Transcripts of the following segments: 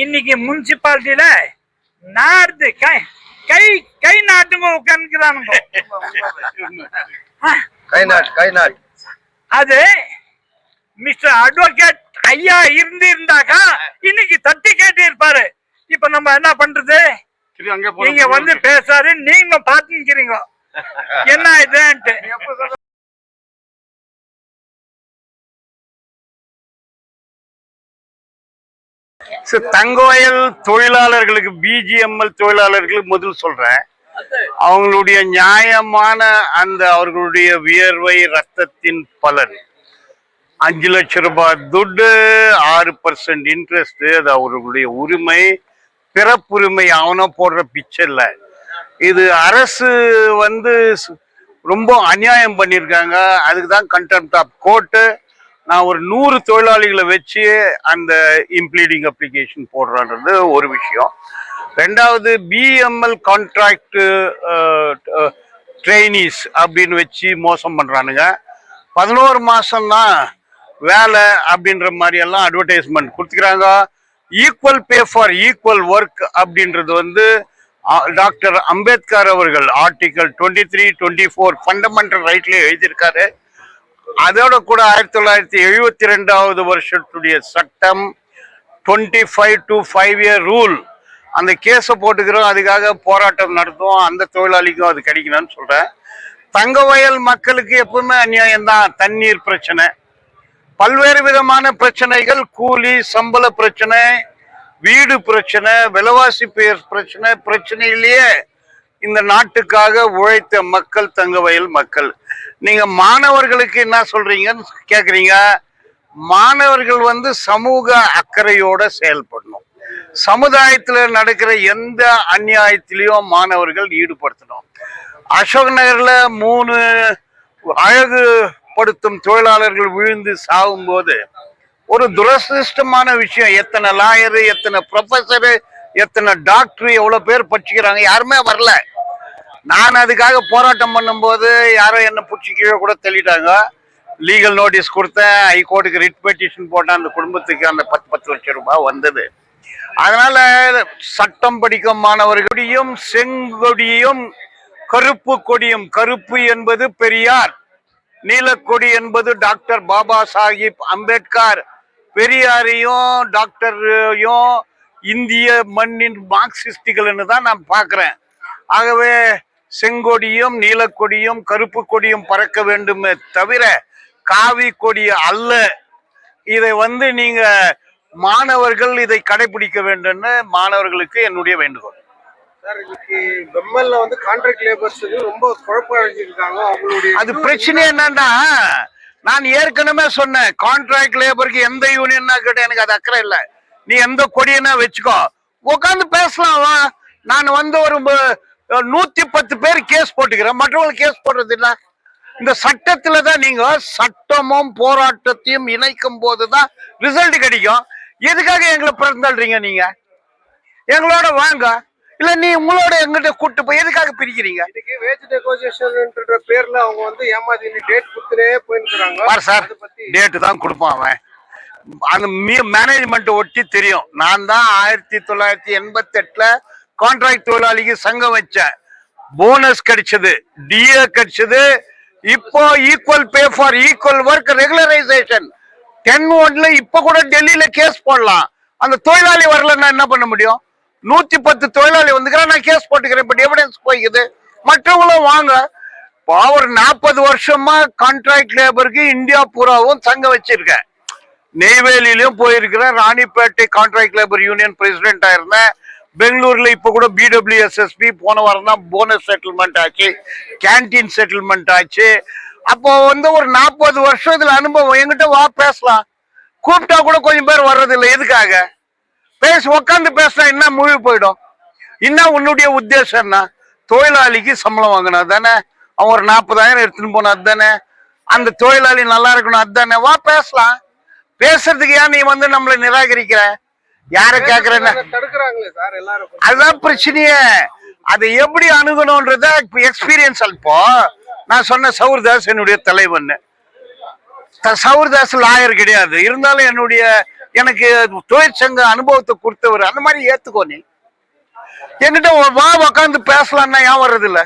இன்னைக்கு முனிசிபாலிட்டியில நார்து கை கை கை நாட்டுங்க உட்காந்துக்கிறானுங்க. அது mister advocate ஐயா இருந்தாக்கா இன்னைக்கு தட்டி கேட்டு இருப்பாரு. இப்ப நம்ம என்ன பண்றது? நீங்க வந்து பேசாரு, நீங்க பாத்துக்கிறீங்க என்ன இதுன்ட்டு. தங்கவயல் தொழிலாளர்களுக்கு, பிஜிஎம்எல் தொழிலாளர்களுக்கு முதல் சொல்றேன், அவங்களுடைய நியாயமான அந்த அவர்களுடைய வியர்வை ரத்தத்தின் பலன் 5 லட்சம் ரூபாய் துட்டு, 6% இன்ட்ரெஸ்ட், அது அவர்களுடைய உரிமை, பிறப்புரிமை. அவனை போடுற பிச்சைல இது அரசு வந்து ரொம்ப அநியாயம் பண்ணியிருக்காங்க. அதுக்கு தான் கண்டெம்ட் ஆஃப் கோர்ட்டு. நான் ஒரு 100 தொழிலாளிகளை வச்சு அந்த இம்ப்ளீடிங் அப்ளிகேஷன் போடுறான்றது ஒரு விஷயம். ரெண்டாவது, பிஎம்எல் கான்ட்ராக்ட் ட்ரெயினிஸ் அப்படின்னு வச்சு மோசம் பண்றானுங்க. 11 மாசம்தான் வேலை அப்படின்ற மாதிரி எல்லாம் அட்வர்டைஸ்மெண்ட் கொடுத்துக்கிறாங்க. Equal pay for equal work அப்படின்றது வந்து டாக்டர் அம்பேத்கர் அவர்கள் ஆர்டிகல் 23, 24 ஃபண்டமெண்டல் ரைட்லேயே எழுதியிருக்காரு. அதோட கூட 1972 வருஷத்துடைய சட்டம் 25 to 5 year ரூல், அந்த கேஸை போட்டுக்கிறோம். அதுக்காக போராட்டம் நடத்துவோம். அந்த தொழிலாளிக்கும் அது கிடைக்கணும்னு சொல்றேன். தங்கவயல் மக்களுக்கு எப்பவுமே அநியாயம் தான். தண்ணீர் பிரச்சனை, பல்வேறு விதமான பிரச்சனைகள், கூலி சம்பள பிரச்சனை, வீடு பிரச்சனை, விலைவாசி பிரச்சனை. பிரச்சனையிலேயே இந்த நாட்டுக்காக உழைத்த மக்கள் தங்கவயல் மக்கள். நீங்க மாணவர்களுக்கு என்ன சொல்றீங்கன்னு கேக்குறீங்க. மாணவர்கள் வந்து சமூக அக்கறையோட செயல்படணும். சமுதாயத்துல நடக்கிற எந்த அநியாயத்திலையும் மாணவர்கள் ஈடுபடுத்தணும். அசோக் நகர்ல 3 அழகுபடுத்தும் தொழிலாளர்கள் விழுந்து சாகும் போது ஒரு துரதிருஷ்டமான விஷயம். எத்தனை லாயரு, எத்தனை ப்ரொஃபஸரு, எத்தனை டாக்டர், எவ்வளவு பேர் படிச்சுக்கிறாங்க, யாருமே வரல. நான் அதுக்காக போராட்டம் பண்ணும்போது யாரோ என்ன பிடிச்சி கீழே கூட தள்ளிட்டாங்க. லீகல் நோட்டீஸ் கொடுத்தேன், ஹைகோர்ட்டுக்கு ரிட் பெட்டிஷன் போட்டேன். அந்த குடும்பத்துக்கு அந்த 10 லட்சம் ரூபாய் வந்தது. அதனால சட்டம் படிக்கும் மாணவர்களையும் செங்கொடியும் கருப்பு கொடியும், கருப்பு என்பது பெரியார், நீலக்கொடி என்பது டாக்டர் பாபா சாஹிப் அம்பேத்கர், பெரியாரையும் டாக்டரையும் இந்திய மண்ணின் மார்க்சிஸ்டுகள்னு தான் நான் பார்க்கிறேன். ஆகவே செங்கொடியும் நீலக்கொடியும் கருப்பு கொடியும் பறக்க வேண்டுமே தவிர காவி கொடி அல்ல. இதை வந்து நீங்க மாணவர்கள் இதை கடைபிடிக்க வேண்டும்னு மாணவர்களுக்கு என்னுடைய வேண்டுகோள். அது பிரச்சனை என்னன்னா, நான் ஏற்கனவே சொன்னேன், கான்ட்ராக்ட் லேபருக்கு எந்த யூனியன்னா கேட்ட எனக்கு அது அக்கறை இல்லை. நீ எந்த கொடியனா வச்சுக்கோ, உட்காந்து பேசலாம். நான் வந்து ஒரு 110 பேர் கேஸ் போட்டுக்கிறேன், மற்றவங்களுக்கு கேஸ் போடுறது இல்லை. இந்த சட்டத்துல தான் நீங்க சட்டமும் போராட்டத்தையும் இணைக்கும் போதுதான் ரிசல்ட் கிடைக்கும். எதுக்காக எங்களை பிறந்தல்றீங்க? நீங்க எங்களோட வாங்க, இல்ல நீ உங்களோட எங்கிட்ட கூட்டு போய் எதுக்காக பிரிக்கிறீங்க? வேஜ் நெகோசியேஷன்ன்ற பேர்ல அவங்க வந்து ஏமாத்தி டேட் கொடுத்துட்டே போயிருக்காங்க. சார், டேட்டு தான் கொடுப்பான் அவன். அந்த மேனேஜ்மெண்ட் ஒட்டி தெரியும். நான் தான் 1988ல கான்ட்ராக்ட் தொழிலாளிக்கு சங்கம் வச்சேன். போனஸ் கிடைச்சது, டிஏ கிடைச்சது. இப்போ equal pay for equal work regularisation 10(1)ல இப்ப கூட டெல்லியில கேஸ் போடலாம். அந்த தொழிலாளி வரலன்னா என்ன பண்ண முடியும்? 110 தொழிலாளி வந்துக்கிறேன், நான் கேஸ் போட்டுக்கிறேன். பட் எவிடன்ஸ் போய்க்குது, மற்றவங்களும் வாங்க. ஒரு 40 வருஷமா கான்ட்ராக்ட் லேபருக்கு இந்தியா பூராவும் சங்கம் வச்சிருக்கேன். நெய்வேலியிலும் போயிருக்கிறேன், ராணிப்பேட்டை கான்ட்ராக்ட் லேபர் யூனியன் பிரசிடென்டா இருந்தேன். பெங்களூர்ல இப்ப கூட BWSSP போன வாரம் தான் போனஸ் செட்டில்மெண்ட் ஆச்சு, கேன்டீன் செட்டில்மெண்ட் ஆச்சு. அப்போ வந்து ஒரு 40 வருஷம் இதுல அனுபவம். என்கிட்ட வா பேசலாம், கூப்பிட்டா கூட கொஞ்சம் பேர் வர்றது இல்லை. எதுக்காக? உட்காந்து பேசினா என்ன மூழ்கி போயிடும். இன்னும் உன்னுடைய உத்தேசம்னா தொழிலாளிக்கு சம்பளம் வாங்கணும் தானே, அவன் ஒரு 40,000 எடுத்துன்னு போன அதுதானே, அந்த தொழிலாளி நல்லா இருக்கணும் அதுதானே. வா பேசலாம். பேசுறதுக்கு ஏன் நீ வந்து நம்மளை நிராகரிக்கிற? யார கேக்குறேன்னு அதுதான் பிரச்சனையே. அதை எப்படி அணுகணும்ன்றத எக்ஸ்பீரியன்ஸ். இப்போ நான் சொன்ன சௌர்தாஸ் என்னுடைய தலைவன். சௌர்தாஸ் லாயர் கிடையாது, இருந்தாலும் என்னுடைய எனக்கு தொழிற்சங்க அனுபவத்தை கொடுத்தவர், அந்த மாதிரி ஏத்துக்கோ. நீ என்கிட்ட வா உக்காந்து பேசலாம்னா ஏன் வர்றது இல்ல?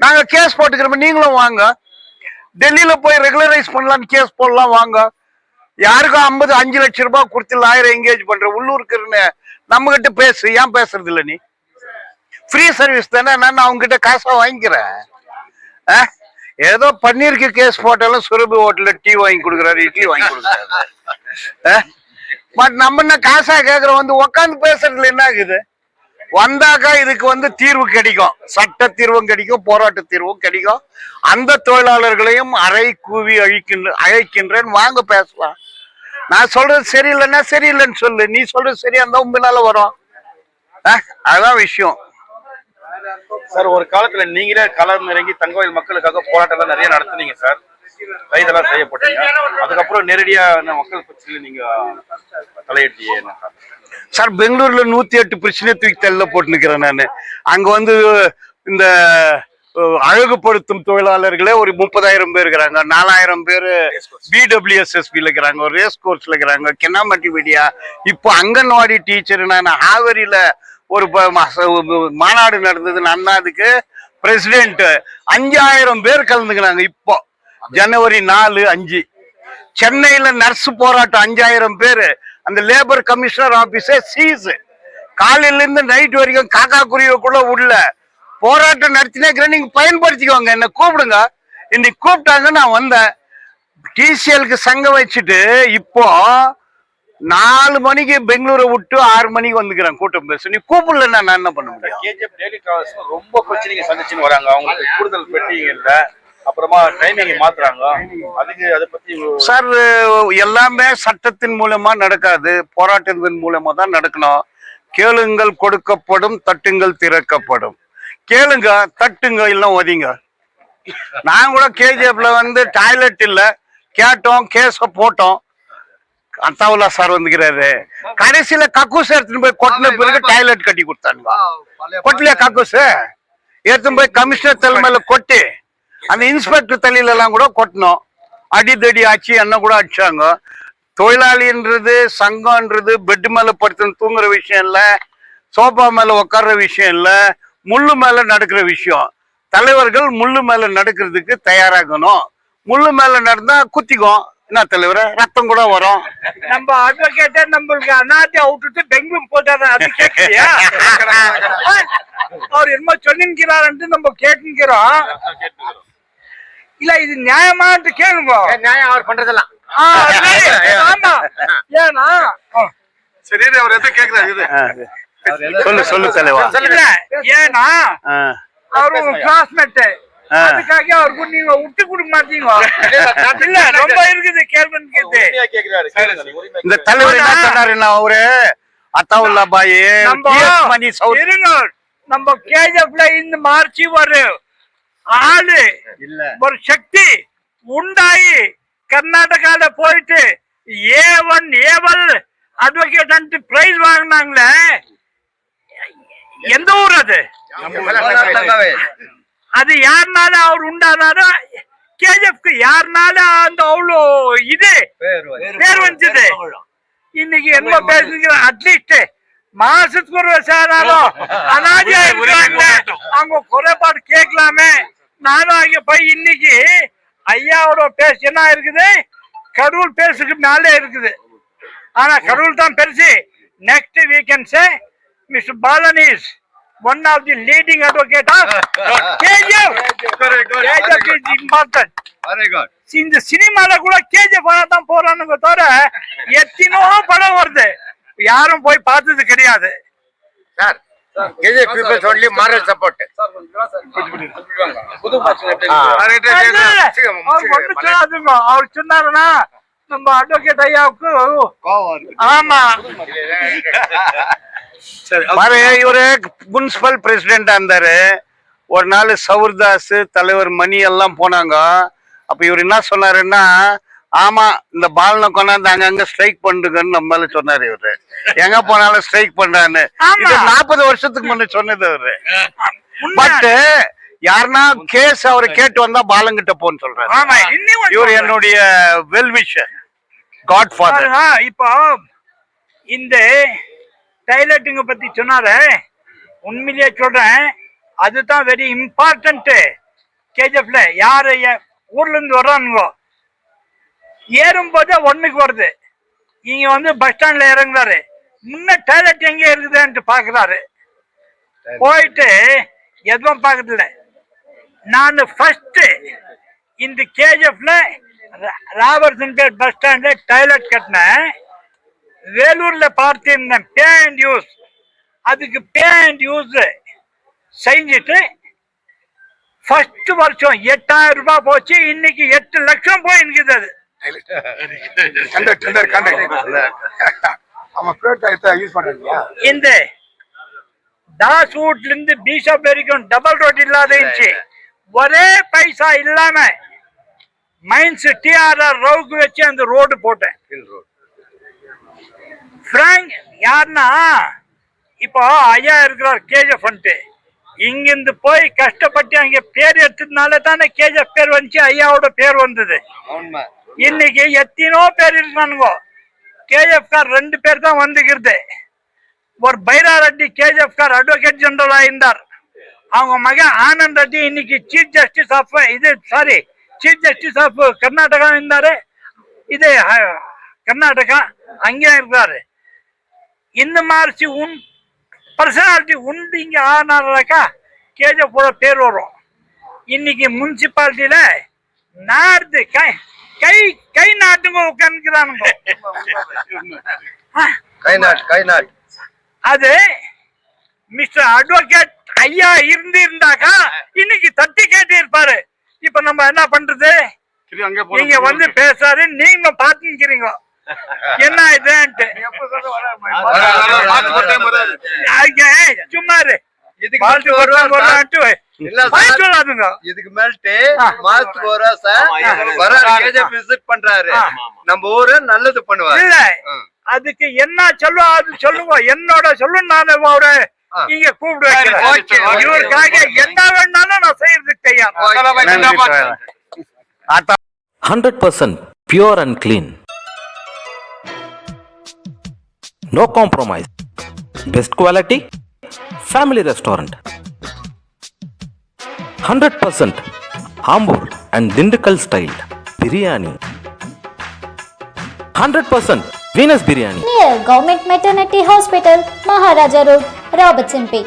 நாங்க கேஸ் போட்டுக்கிறோம், நீங்களும் வாங்க. டெல்லியில போய் ரெகுலரைஸ் பண்ணலாம்னு கேஸ் போடலாம், வாங்க. யாருக்கும் 5 லட்சம் ரூபாய் கொடுத்து லாயரை என்கேஜ் பண்ற, உள்ளூருக்கு நம்ம கிட்ட பேசு. ஏன் பேசுறது இல்ல நீ? ஃப்ரீ சர்வீஸ் தானே, நான் அவங்க கிட்ட காசா வாங்கிக்கிறேன். ஏதோ பன்னீருக்கு கேஸ் போட்டாலும் சுரபி ஹோட்டல்ல டீ வாங்கி கொடுக்குறாரு, இட்லி வாங்கி கொடுக்குறாரு. பட் நம்ம என்ன காசா கேக்குறோம்? வந்து உக்காந்து பேசுறதுல என்ன ஆகுது? வந்தாக்கா இதுக்கு தீர்வு கிடைக்கும், சட்ட தீர்வும் கிடைக்கும், போராட்ட தீர்வும் கிடைக்கும். அந்த தொழிலாளர்களையும் அறை கூவி அழைக்கின்றேன், வாங்க பேசலாம். நான் சொல்றது சரியில்லைன்னா சரியில்லைன்னு சொல்லு, நீ சொல்றது சரியா இருந்தா உங்களால வரும். அதான் விஷயம் சார். ஒரு காலத்துல நீங்களே களம் இறங்கி தங்கவயல் மக்களுக்காக போராட்டம் எல்லாம் நிறைய நடத்துனீங்க சார், கைதெல்லாம் செய்யப்பட்டீங்க. அதுக்கப்புறம் நேரடியா மக்கள் பிரச்சனை நீங்க தலையிட்டீங்க என்ன சார்? பெங்களூர்ல 108 பிரச்சனை தூக்கி தள்ள போட்டு நிக்கிறேன் நானு. அங்க இந்த அழகுபடுத்தும் தொழிலாளர்களே ஒரு 30,000 பேர் இருக்கிறாங்க, 4,000 பேர் BWSSB இருக்கிறாங்க, ஒரு ரேஸ் கோர்ஸ்ல இருக்கிறாங்க, கென்னாமட்டி மீடியா. இப்போ அங்கன்வாடி டீச்சர் நான் ஹாவரியில ஒரு மாநாடு நடந்தது, அண்ணாதுக்கு பிரசிடென்ட் 5,000 பேர் கலந்துக்கிறாங்க. இப்போ ஜனவரி 4, 5 சென்னையில நர்ஸ் போராட்டம் 5,000 பேரு. அந்த லேபர் கமிஷனர் ஆபீஸே சீஸ். காலையில இருந்து நைட் வரைக்கும் காக்கா குருவிக்குள்ள உள்ள போராட்டம் நடத்தினே. நீங்க பயன்படுத்திக்கோங்க, என்ன கூப்பிடுங்க. இன்னைக்கு கூப்பிட்டாங்க, நான் வந்தேன். டிசிஎலுக்கு சங்கம் வச்சுட்டு இப்போ 4 மணிக்கு பெங்களூரை விட்டு 6 மணிக்கு வந்துக்கிறேன் கூட்டம் பேச. நீ கூப்பிடலன்னா நான் என்ன பண்ண முடியும்? கேஜிஎஃப் டெய்லி டிராவல்ஸ் ரொம்ப பிரச்சனைங்க சந்திச்சுன்னு வராங்க. அவங்களுக்கு கூடுதல் பெட்டிங்க இல்ல, அப்புறமா டைமிங் மாத்துறாங்க. அதை பத்தி சார், எல்லாமே சட்டத்தின் மூலமா நடக்காது, போராட்டத்தின் மூலமா தான் நடக்கணும். கேளுங்கள் கொடுக்கப்படும், தட்டுங்கள் திறக்கப்படும். கேளுங்க, தட்டுங்க, எல்லாம் ஒதிங்க. நான் கூட கேஜிஎஃப்ல டாய்லெட் இல்ல கேட்டோம், கேஸ போட்டோம். அத்தாவுல்லா சார் வந்துக்கிறாரு. கடைசியில கக்கூஸ் எடுத்துன்னு போய் கொட்டின பிறகு டாய்லெட் கட்டி கொடுத்தாங்க. கொட்டலையா கக்கூஸ்? எடுத்துன்னு போய் கமிஷனர் தலைமையில கொட்டி அந்த இன்ஸ்பெக்டர் தலையில எல்லாம் கூட கொட்டணும். அடிதடி ஆச்சு, என்ன கூட அடிச்சாங்க. தொழிலாளின்றது சங்கம்ன்றது பெட் மேல படுத்து தூங்குற விஷயம் இல்ல, சோபா மேல உட்கார்ற விஷயம் இல்ல, முள்ளு மேல நடக்கிற விஷயம். தலைவர்கள் முள்ளு மேல நடக்கிறதுக்கு தயாராகணும். முள்ளு மேல நடந்தா குத்திக்கும். என்ன தலைவர, ரத்தம் கூட வரும். நம்ம அட்வொகேட்டே நம்மளுக்கு அநாதி அவுட்டுட்டு பெங்களூர் போட்டாரு, அது கேட்கலையா? அவர் என்னமோ சொன்னிருக்கிறாரு, நம்ம கேட்டுக்கிறோம். இல்ல இது நியாயமான்னு கேளுங்க. நியாயம் அவர் பண்றதெல்லாம். ஆமா, ஏன்னா சரி, அவர் எதை கேக்குறாரு? சொல்லு தலைவா. இல்ல, ஏன்னா அவரு கிளாஸ்மேட், அதுக்காக அவருக்கு நீங்க விட்டு கொடுக்க மாட்டீங்க. இல்ல, ரொம்ப இருக்குது கேள்வி. இந்த தலைவர் என்ன சொன்னாரு? அவரு அத்தாவுல்லா பாய் நம்ம கேஜப்ல இந்த மார்ச் ஒரு ஆளு ஒரு சக்தி உண்டாயி கர்நாடகால போயிட்டு A1 A1 அட்வொகேட் பிரைஸ் வாங்கினாங்களே, எந்த ஊர் அது? அது யாருனால அவர் உண்டானாரோ கேஜிஎஃப்க்கு யாருனால அந்த அவ்வளோ இது பேர் வந்துச்சு. இன்னைக்கு என்ன பேசுகிற? அட்லீஸ்ட் மாசத்துக்கு ஒரு விசாரம் அனாதியா இருக்கிறாங்க, அவங்க குறைபாடு கேட்கலாமே. நானும் அங்க போய் இன்னைக்கு ஐயாவோட பேச என்ன இருக்குது, கடவுள் பேசுக்கு மேலே இருக்குது. ஆனா கடவுள் தான் பெருசு. Next we can say Mr. Balan is one of the leading advocate of KGF. KGF is important. Very good. இந்த சினிமால கூட KGF தான் போறானுங்க தவிர எத்தனோ படம் வருது, யாரும் போய் பார்த்தது கிடையாது. Sir, KGF people only moral support. அவர் சொன்னாருன்னா நம்ம அட்வொகேட் ஐயாவுக்கு ஆமா. பாரு, இவரு முனிசிபல் பிரசிடென்டா இருந்தாரு. ஒரு நாள் சவுர்தாஸ், தலைவர் மணி எல்லாம் போனாங்க. அப்ப இவர் என்ன சொன்னாருன்னா, ஆமா இந்த பாலனை கொண்டாந்து அங்கங்க ஸ்ட்ரைக் பண்ணுங்கன்னு நம்மளால சொன்னாரு. இவரு எங்க போனாலும் ஸ்ட்ரைக் பண்றான்னு. இது 40 வருஷத்துக்கு முன்ன சொன்னது அவரு. பட் யாருன்னா கேஸ் அவரை கேட்டு வந்தா பாலங்கிட்ட போன்னு சொல்றாரு. இவர் என்னுடைய வெல்விஷர், காட் ஃபாதர். இப்போ இந்த டைலட்டுங்க பத்தி சொன்னாரு, உண்மையிலேயே சொல்றேன், அதுதான் வெரி இம்பார்ட்டன்ட். கேஜிஎஃப்ல யாரு ஊர்ல இருந்து வர்றானுங்கோ, ஏறும்போதே ஒண்ணுக்கு வருது. இங்க வந்து பஸ் ஸ்டாண்ட்ல இறங்குறாரு, முன்ன டாய்லெட் எங்க இருக்குதுன்ட்டு பாக்குறாரு. போயிட்டு எதுவும் பாக்குறதில்ல. நான் ஃபர்ஸ்ட் இந்த கேஜிஎஃப்ல ராபர்ட்சன் பேட் பஸ் ஸ்டாண்ட்ல டாய்லெட் கட்டினேன். வேலூர்ல பார்த்திருந்தேன் பே அண்ட் யூஸ். அதுக்கு பே அண்ட் யூஸ் செஞ்சுட்டு ஃபர்ஸ்ட் வருஷம் 8000 ரூபாய் போச்சு. இன்னைக்கு 8 லட்சம் போய் இருக்குது. அது இந்த தாஸ் வூட்ல இருந்து பிஷப் வரைக்கும் டபுள் ரோட் இல்லாத இருந்துச்சு. ஒரே பைசா இல்லாம மைன்ஸ் டிஆர்ஆர் ரவுக்கு வச்சு அந்த ரோடு போட்டேன். பிராங்க் யாருன்னா இப்போ ஐயா இருக்கிறார் கேஜிஎஃப் வந்துட்டு, இங்கிருந்து போய் கஷ்டப்பட்டு அங்க பேர் எடுத்ததுனால தானே கேஜிஎஃப் பேர் வந்துச்சு, ஐயாவோட பேர் வந்தது. இன்னைக்கு எத்தனோ பேர் இருக்கானுங்க. கேஜிஎஃப் கார் 2 பேர் தான் வந்துக்கிறது. ஒரு பைரா ரெட்டி கேஜிஎஃப் கார் அட்வொகேட் ஜெனரலா இருந்தார். அவங்க மகன் ஆனந்த் ரெட்டி இன்னைக்கு chief justice of chief justice of Karnataka இருந்தாரு. இது கர்நாடகா அங்கே இருக்காரு. இந்த மாதிரி பர்சனாலிட்டி உண்டு இங்க ஆனாக்கா கேஜிஎஃப் பேர் வரும். இன்னைக்கு முனிசிபாலிட்டியில நார்து கை கை நாட்டுங்க உட்காந்துக்கிறானுங்க. அது மிஸ்டர் அட்வொகேட் ஐயா இருந்தாக்கா இன்னைக்கு தட்டி கேட்டு இருப்பாரு. இப்ப நம்ம என்ன பண்றது, நீங்க வந்து பேசாரு, நீங்க பாத்துக்கிறீங்க என்ன இதுன்ட்டு. சும்மா இதுக்கு மேல்ட்டு மாசத்துக்கு ஒரு விசிட் பண்றாரு, நம்ம ஊரு நல்லது பண்ணுவாரு. இல்ல அதுக்கு என்ன சொல்லுவா அது சொல்லுவோம், என்னோட சொல்லு, நான் அவரை இங்க கூப்பிடுவேன். இவருக்காக என்ன வேணாலும் நான் செய்யறதுக்கு தயார். 100% pure and clean. No compromise. Best quality. Family restaurant. 100% Ambur and Dindigul style biryani. 100% Venus biryani. Near Government Maternity Hospital, Maharaja Road, Robertson Bay.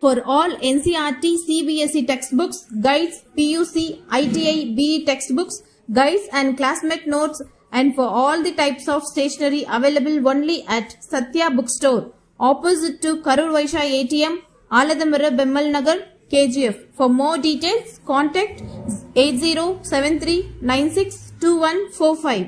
For all NCERT, CBSE textbooks, guides, PUC, ITI, BE textbooks, guides and classmate notes, and for all the types of stationery available only at Satya Bookstore, opposite to Karur Vaishya ATM, Aladamara, Bemmal Nagar, KGF. For more details, contact 8073962145.